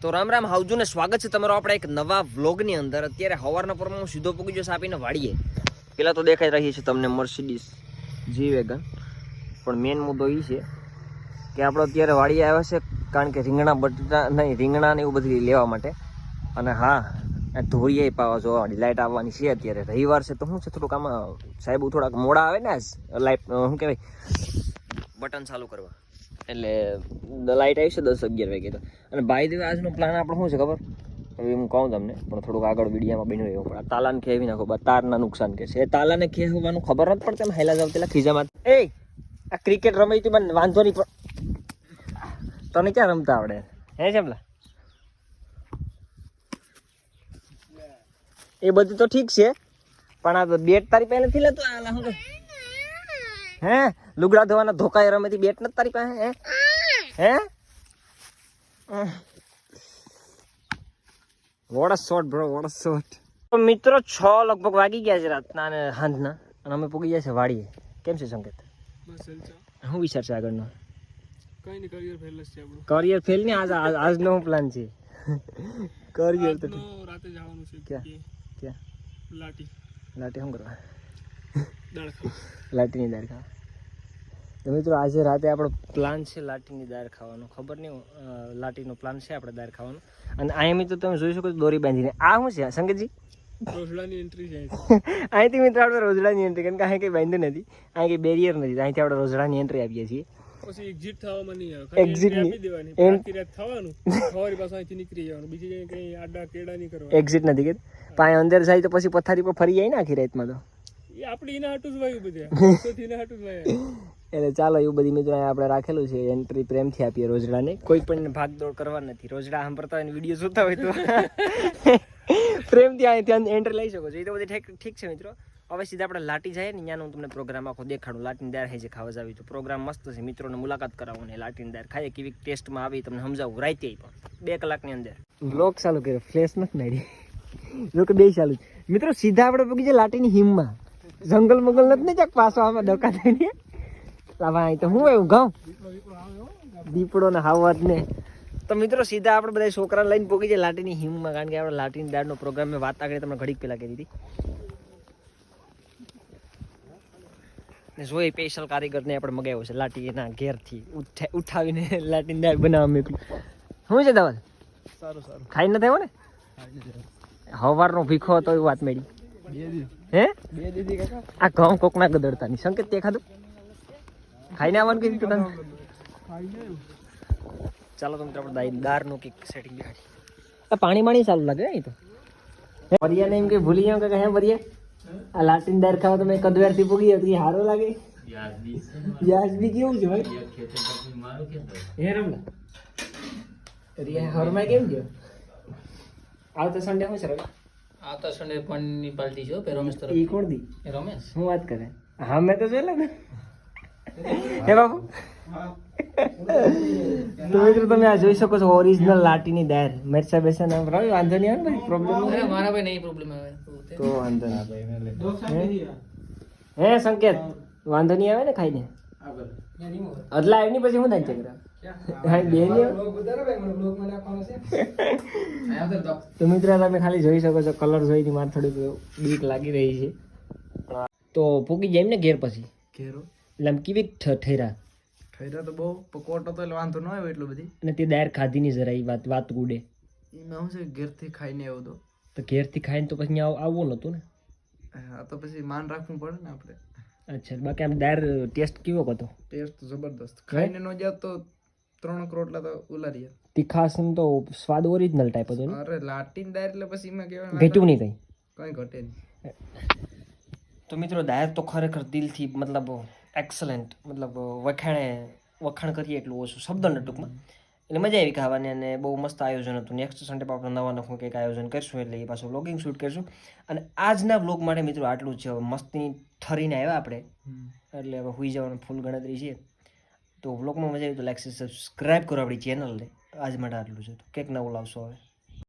તો રામ રામ હાવજુ ને સ્વાગત છે તમારો આપણા એક નવા વ્લોગની અંદર. અત્યારે સવારના પરમાં હું સીધો પૂગી જશે આપીને વાડીએ. પેલા તો દેખાઈ રહી છે તમને મર્સિડીઝ જી વેગન, પણ મેઇન મુદ્દો એ છે કે આપણે અત્યારે વાડીએ આવ્યા છે કારણ કે રીંગણા બટાટા નહીં રીંગણા ને એવું બધું લેવા માટે. અને હા, ધોરીએ પાવા જોવા લાઇટ આવવાની છે. અત્યારે રવિવાર છે તો શું છે, થોડુંક આમાં સાહેબ થોડાક મોડા આવે ને લાઇટ શું કહેવાય બટન ચાલુ કરવા, એટલે લાઇટ આવી છે 10-11 વાગે. તો અને બાય ધ વે આજનો પ્લાન આપણો શું છે ખબર? હવે હું કહું તમને, પણ થોડુંક આગળ વિડીયોમાં બન્યું એવું. પણ આ તાલાને ખેવી નાખો, તારના નુકસાન કે છે. એ તાલાને ખેવવાનું ખબર નથી પડતી, એમ હેલા જાવ પેલા ખીજામાં. એ આ ક્રિકેટ રમાઈ તું મને વાંધો નહીં, પણ તને ક્યાં રમતા આવડે હે છે? એ બધું તો ઠીક છે, પણ આ બેટ તારી પાસે નથી લેતો. હે લુગડા ધોવાના ધોકાય રમેતી બેટ નથી તારી પાસે? Hey what a shot bro, what a shot. તો મિત્રો 6 લગભગ વાગી ગયા છે રાતના અને સાંજના, અને અમે પૂગી ગયા છે વાડીએ. કેમ છે સંકેત? શું વિચાર છે આગળનો? કઈ નહીં, કરિયર ફેલ છે આપણું. કરિયર ફેલ નહીં, આજનો શું પ્લાન છે? કરિયર તો રાતે જવાનું છે. ક્યાં? લાટી શું કરવા? દાળ ખાવા. લાટીની દાળ ખાવા. તો મિત્રો આજે રાતે આપણો પ્લાન છે લાટીની દાળ ખાવાનો. ખબર નહીં, લાટીનો પ્લાન છે આપણે દાળ ખાવાનો. અને અહીંયા મિત્રો તમે જોઈ શકો છો દોરી બાંધીને. આ શું છે સંકેતજી? રોજડાની એન્ટ્રી છે. અહીંથી મિત્રો આપણે રોજડાની એન્ટ્રી, કારણ કે અહીં કંઈ બાંધ્યું નથી, અહીં કંઈ બેરિયર નથી. અહીંથી આપણે રોજડાની એન્ટ્રી આપીએ છીએ. પછી એક્ઝિટ થવામાં નહીં આવે, એક્ઝિટ આપી દેવાની. બાકી રાત થવાનું, સવારે પાછું અહીંથી નીકળી જવાનું. બીજી કઈ આડા કેડા નહીં કરવાનું. એક્ઝિટ નથી કે પાણી અંદર જાય તો પછી પથારી પર ફરી જાય ને આખી રાતમાં. તો એ આપણી એના હાટું જ વાયું બધે, એના હાટું જ વાયા. એટલે ચાલો એવું બધી મિત્રો આપણે રાખેલું છે. એન્ટ્રી પ્રેમથી આપીએ રોજડાને. કોઈ પણ ભાગદોડ કરવા નથી. રોજડા સાંભળતા હોય ને વિડીયો જોતા હોય તો પ્રેમથી અહીંથી એન્ટ્રી લઈ શકો છો. એ તો બધી ઠીક છે મિત્રો. હવે સીધા આપણે લાટી જાય ને, ત્યાંનું હું તમને પ્રોગ્રામ આખો દેખાડું. લાટીની દાળ છે જે ખાવા જાવી તો પ્રોગ્રામ મસ્ત છે. મિત્રોને મુલાકાત કરાવું ને લાટીની દાળ ખાઈએ કેવી ટેસ્ટમાં આવી તમને સમજાવું. રાતે પણ 2 કલાકની અંદર બ્લોગ ચાલુ કર્યો, ફ્લેશ નથી મારી જો કે 2 ચાલુ. મિત્રો સીધા આપણે પગી જાય લાટીની હિમમાં. જંગલ મગલ નથી ને ચાક પાછો આમાં ડોકા થઈને ભાઈ. તો હું એવું ઘઉં દીપડો ને હાવત ને. તો મિત્રો સીધા આપણે બધા છોકરા લઈને પોગી જાય લાટીની હિમમાં, કારણ કે આપણે લાટીની દાળનો પ્રોગ્રામ મેં વાત આગળ તમને ઘડીક પહેલા કરી હતી. ને જોઈ સ્પેશિયલ કારીગરને આપણે મગાવ્યો છે લાટી એના ઘેરથી ઉઠાવીને લાટીની દાળ બનાવવા મોકલું. શું છે ધવલ? સારું ખાઈ નથી આવ્યો ને? હવારનો ભીખો હતો એવી વાત મળી. હે આ ઘઉં કોકના ગદડતા ની સંકેત તે ખાધું ખાઈને આવવાનું કીધું તું તને? ચાલો તો મિત્રો આપણે દાળનું કંઈક સેટિંગ દેખાડી. આ પાણી ચાલુ લાગે અહીં તો. વરિયા ને એમ કે ભૂલી જાઉં કે હે વરિયા આ લાટીની દાળ ખાવા તો મેં કદવેરથી પૂગી હતી, સારો લાગે. યાજબી કેવું છે ભાઈ? હે રમલા રિયા હરમાં કેમ ગયો? આવતા સન્ડે શું છે રવિ? આવતા સન્ડે પણની પાર્ટી છે રમેશ તરફ. ઈ કોણ દી? રમેશ શું વાત કરે? હા મેં તો જોયેલા ને. હે બાબુ તો મિત્રો તમે આ જોઈ શકો છો ઓરિજિનલ લાટીની દાળ. મરચા બેસન રવિ વાંધો નહીં આવે ને? પ્રોબ્લેમ મારા ભાઈ નહીં પ્રોબ્લેમ આવે તો વાંધો નહીં. હે સંકેત વાંધો નહીં આવે ને ખાઈને? અદલા એની પછી હું થાય ચક્ર તો મિત્રો તમે ખાલી જોઈ શકો છો કલર જોઈને મારે થોડીક બીક લાગી રહી છે. તો પૂકી જાય એમ ને ઘેર પછી ઘેરો એટલે આમ કેવી ઠેરા તો બહુ પકોટ હતો એટલે વાંધો ન આવ્યો એટલું બધી. અને તે દાળ ખાધી નહીં જરા, એ વાત ઉડે. એમાં શું છે, ઘેરથી ખાઈને આવ્યો તો ઘેરથી ખાઈને તો પછી આવવું નહોતું ને? હા તો પછી માન રાખવું પડે ને આપણે. અચ્છા, બાકી આમ દાળ ટેસ્ટ કેવો હતો? ટેસ્ટ તો જબરદસ્ત. ખાઈને ન જાવ તો 3 રોટલા તો ઉલારી જાય. તીખાશ તો સ્વાદ ઓરિજિનલ ટાઈપ હતો ને? અરે લાટીન દાળ એટલે પછી એમાં કેવાય ઘટ્યું નહીં કઈ ઘટે નહીં. તો મિત્રો દાળ તો ખરેખર દિલથી મતલબ એક્સલન્ટ, મતલબ વખાણ કરીએ એટલું ઓછું શબ્દોને ટૂંકમાં. એટલે મજા આવી ખાવાની અને બહુ મસ્ત આયોજન હતું. નેક્સ્ટ સન્ડે પર આપણે નવા કંઈક આયોજન કરીશું, એટલે એ પાછું વ્લોગિંગ શૂટ કરીશું. અને આજના વ્લોગ માટે મિત્રો આટલું જ છે. મસ્તીની ઠરીને આવ્યા આપણે, એટલે હવે સુઈ જવાનું ફૂલ ગણતરી છે. તો વ્લોગમાં મજા આવી તો લાઈક સબસ્ક્રાઈબ કરો આપણી ચેનલને. આજ માટે આટલું છે. તો કંઈક નવું લાવશો હવે.